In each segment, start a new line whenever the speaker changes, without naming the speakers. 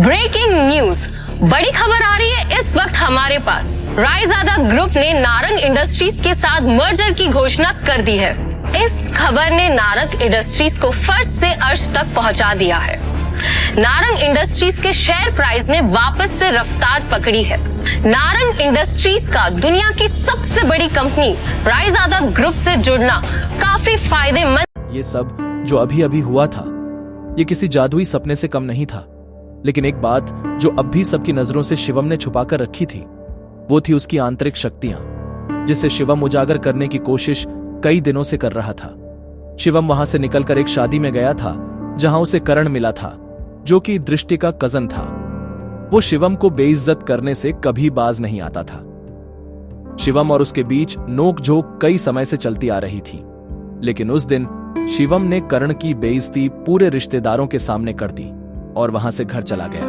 Breaking news, बड़ी खबर आ रही है इस वक्त हमारे पास। रायजादा ग्रुप ने नारंग इंडस्ट्रीज के साथ मर्जर की घोषणा कर दी है। इस खबर ने नारंग इंडस्ट्रीज को फर्श से अर्श तक पहुंचा दिया है। नारंग इंडस्ट्रीज के शेयर प्राइस ने वापस से रफ्तार पकड़ी है। नारंग इंडस्ट्रीज का दुनिया की सबसे बड़ी कंपनी रायजादा ग्रुप से जुड़ना काफी फायदेमंद।
ये सब जो अभी अभी हुआ था, ये किसी जादुई सपने से कम नहीं था। लेकिन एक बात जो अब भी सबकी नजरों से शिवम ने छुपाकर रखी थी, वो थी उसकी आंतरिक शक्तियां, जिसे शिवम उजागर करने की कोशिश कई दिनों से कर रहा था। शिवम वहां से निकलकर एक शादी में गया था जहां उसे करण मिला था, जो कि दृष्टि का कजन था। वो शिवम को बेइज्जत करने से कभी बाज नहीं आता था। शिवम और उसके बीच नोक-झोंक कई समय से चलती आ रही थी, लेकिन उस दिन शिवम ने करण की बेइज्जती पूरे रिश्तेदारों के सामने कर दी और वहां से घर चला गया।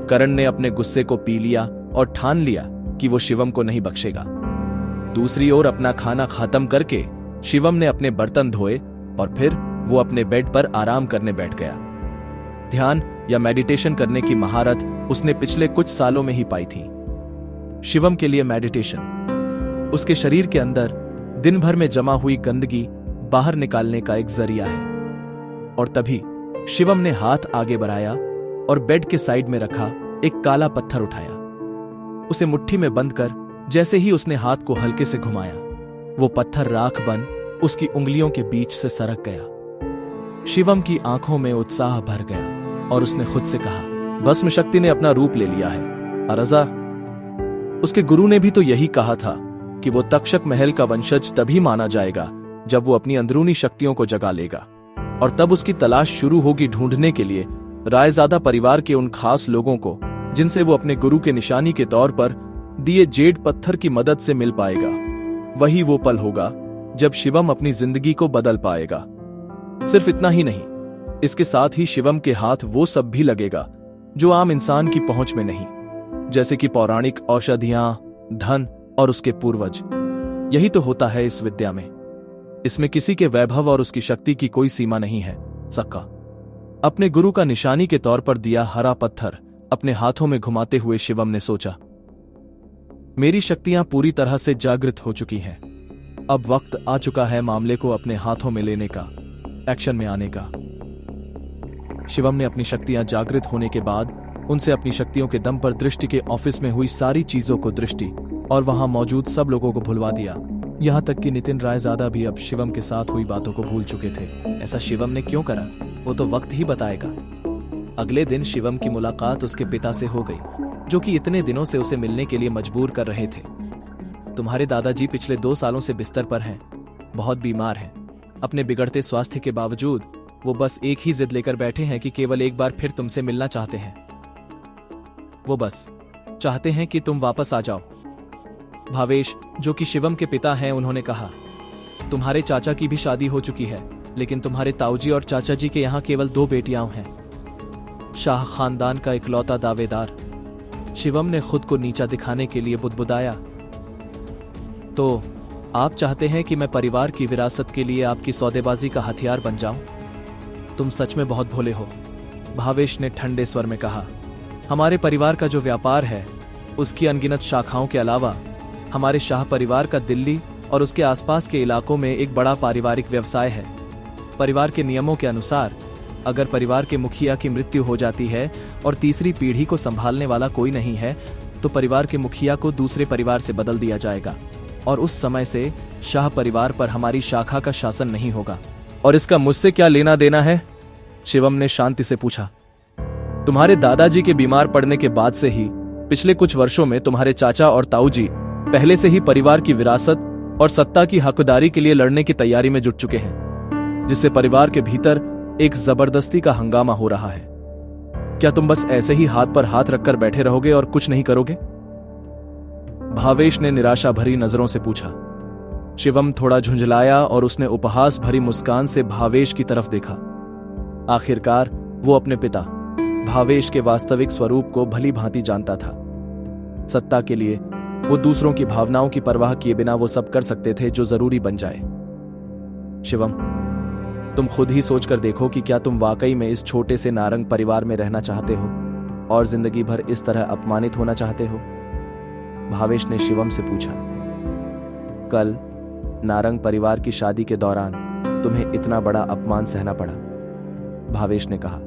करण ने अपने गुस्से को पी लिया और ठान लिया कि वो शिवम को नहीं बख्शेगा। दूसरी ओर अपना खाना खत्म करके शिवम ने अपने बर्तन धोए और फिर वो अपने बेड पर आराम करने बैठ गया। ध्यान या मेडिटेशन करने की महारत उसने पिछले कुछ सालों में ही पाई थी। शिवम के लिए मेडिटेशन उसके शरीर के अंदर दिन भर में जमा हुई गंदगी बाहर निकालने का एक जरिया है। और तभी शिवम ने हाथ आगे बढ़ाया और बेड के साइड में रखा एक काला पत्थर उठाया। उसे मुट्ठी में बंद कर जैसे ही उसने हाथ को हल्के से घुमाया, वो पत्थर राख बन उसकी उंगलियों के बीच से सरक गया। शिवम की आंखों में उत्साह भर गया और उसने खुद से कहा, भस्म शक्ति ने अपना रूप ले लिया है। अरजा, उसके गुरु ने भी तो यही कहा था कि वो तक्षक महल का वंशज तभी माना जाएगा जब वो अपनी अंदरूनी शक्तियों को जगा लेगा, और तब उसकी तलाश शुरू होगी ढूंढने के लिए रायजादा परिवार के उन खास लोगों को जिनसे वो अपने गुरु के निशानी के तौर पर दिए जेड पत्थर की मदद से मिल पाएगा। वही वो पल होगा जब शिवम अपनी जिंदगी को बदल पाएगा। सिर्फ इतना ही नहीं, इसके साथ ही शिवम के हाथ वो सब भी लगेगा जो आम इंसान की पहुंच में नहीं, जैसे कि पौराणिक औषधियां, धन और उसके पूर्वज। यही तो होता है इस विद्या में। इसमें किसी के वैभव और उसकी शक्ति की कोई सीमा नहीं है। सक्का अपने गुरु का निशानी के तौर पर दिया हरा पत्थर अपने हाथों में घुमाते हुए शिवम ने सोचा, मेरी शक्तियां पूरी तरह से जागृत हो चुकी हैं। अब वक्त आ चुका है मामले को अपने हाथों में लेने का, एक्शन में आने का। शिवम ने अपनी शक्तियां जागृत होने के बाद उनसे अपनी शक्तियों के दम पर दृष्टि के ऑफिस में हुई सारी चीजों को दृष्टि और वहां मौजूद सब लोगों को भुलवा दिया। यहां तक कि नितिन रायजादा भी अब शिवम के साथ हुई बातों को भूल चुके थे। ऐसा शिवम ने क्यों करा, वो तो वक्त ही बताएगा। अगले दिन शिवम की मुलाकात उसके पिता से हो गई, जो कि इतने दिनों से उसे मिलने के लिए मजबूर कर रहे थे। तुम्हारे दादाजी पिछले 2 सालों से बिस्तर पर हैं, बहुत बीमार हैं। अपने बिगड़ते स्वास्थ्य के बावजूद वो बस एक ही जिद लेकर बैठे हैं कि केवल एक बार फिर तुमसे मिलना चाहते हैं। वो बस चाहते हैं कि तुम वापस आ जाओ। भावेश, जो कि शिवम के पिता हैं, उन्होंने कहा, तुम्हारे चाचा की भी शादी हो चुकी है, लेकिन तुम्हारे ताऊजी और चाचा जी के यहाँ केवल 2 बेटियां हैं। शाह खानदान का इकलौता दावेदार। शिवम ने खुद को नीचा दिखाने के लिए बुदबुदाया, तो आप चाहते हैं कि मैं परिवार की विरासत के लिए आपकी सौदेबाजी का हथियार बन जाऊं? तुम सच में बहुत भोले हो, भावेश ने ठंडे स्वर में कहा। हमारे परिवार का जो व्यापार है, उसकी अनगिनत शाखाओं के अलावा हमारे शाह परिवार का दिल्ली और उसके आसपास के इलाकों में एक बड़ा पारिवारिक व्यवसाय है। परिवार के नियमों के अनुसार अगर परिवार के मुखिया की मृत्यु हो जाती है और तीसरी पीढ़ी को संभालने वाला कोई नहीं है, तो परिवार के मुखिया को दूसरे परिवार से बदल दिया जाएगा और उस समय से शाह परिवार पर हमारी शाखा का शासन नहीं होगा। और इसका मुझसे क्या लेना देना है? शिवम ने शांति से पूछा। तुम्हारे दादाजी के बीमार पड़ने के बाद से ही पिछले कुछ वर्षों में तुम्हारे चाचा और ताऊजी पहले से ही परिवार की विरासत और सत्ता की हकदारी के लिए लड़ने की तैयारी में जुट चुके हैं, जिससे परिवार के भीतर एक जबरदस्ती का हंगामा हो रहा है। क्या तुम बस ऐसे ही हाथ पर हाथ रखकर बैठे रहोगे और कुछ नहीं करोगे? भावेश ने निराशा भरी नजरों से पूछा। शिवम थोड़ा झुंझलाया और उसने उपहास भरी मुस्कान से भावेश की तरफ देखा। आखिरकार वो अपने पिता भावेश के वास्तविक स्वरूप को भली भांति जानता था। सत्ता के लिए वो दूसरों की भावनाओं की परवाह किए बिना वो सब कर सकते थे जो जरूरी बन जाए। शिवम, तुम खुद ही सोचकर देखो कि क्या तुम वाकई में इस छोटे से नारंग परिवार में रहना चाहते हो? और जिंदगी भर इस तरह अपमानित होना चाहते हो? भावेश ने शिवम से पूछा। कल नारंग परिवार की शादी के दौरान तुम्हें इतना बड़ा अपमान सहना पड़ा। भावेश ने कहा,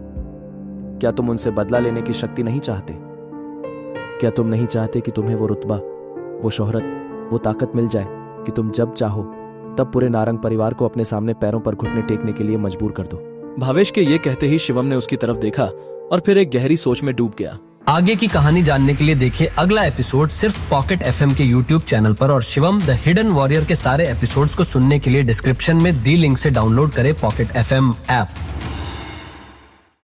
क्या तुम उनसे बदला लेने की शक्ति नहीं चाहते? क्या तुम नहीं चाहते कि तुम्हें वो रुतबा, वो शोहरत, वो ताकत मिल जाए कि तुम जब चाहो तब पूरे नारंग परिवार को अपने सामने पैरों पर घुटने टेकने के लिए मजबूर कर दो? भावेश के ये कहते ही शिवम ने उसकी तरफ देखा और फिर एक गहरी सोच में डूब गया।
आगे की कहानी जानने के लिए देखिए अगला एपिसोड सिर्फ पॉकेट एफएम के यूट्यूब चैनल पर, और शिवम द हिडन वॉरियर के सारे एपिसोड्स को सुनने के लिए डिस्क्रिप्शन में दी लिंक से डाउनलोड करें पॉकेट एफएम ऐप।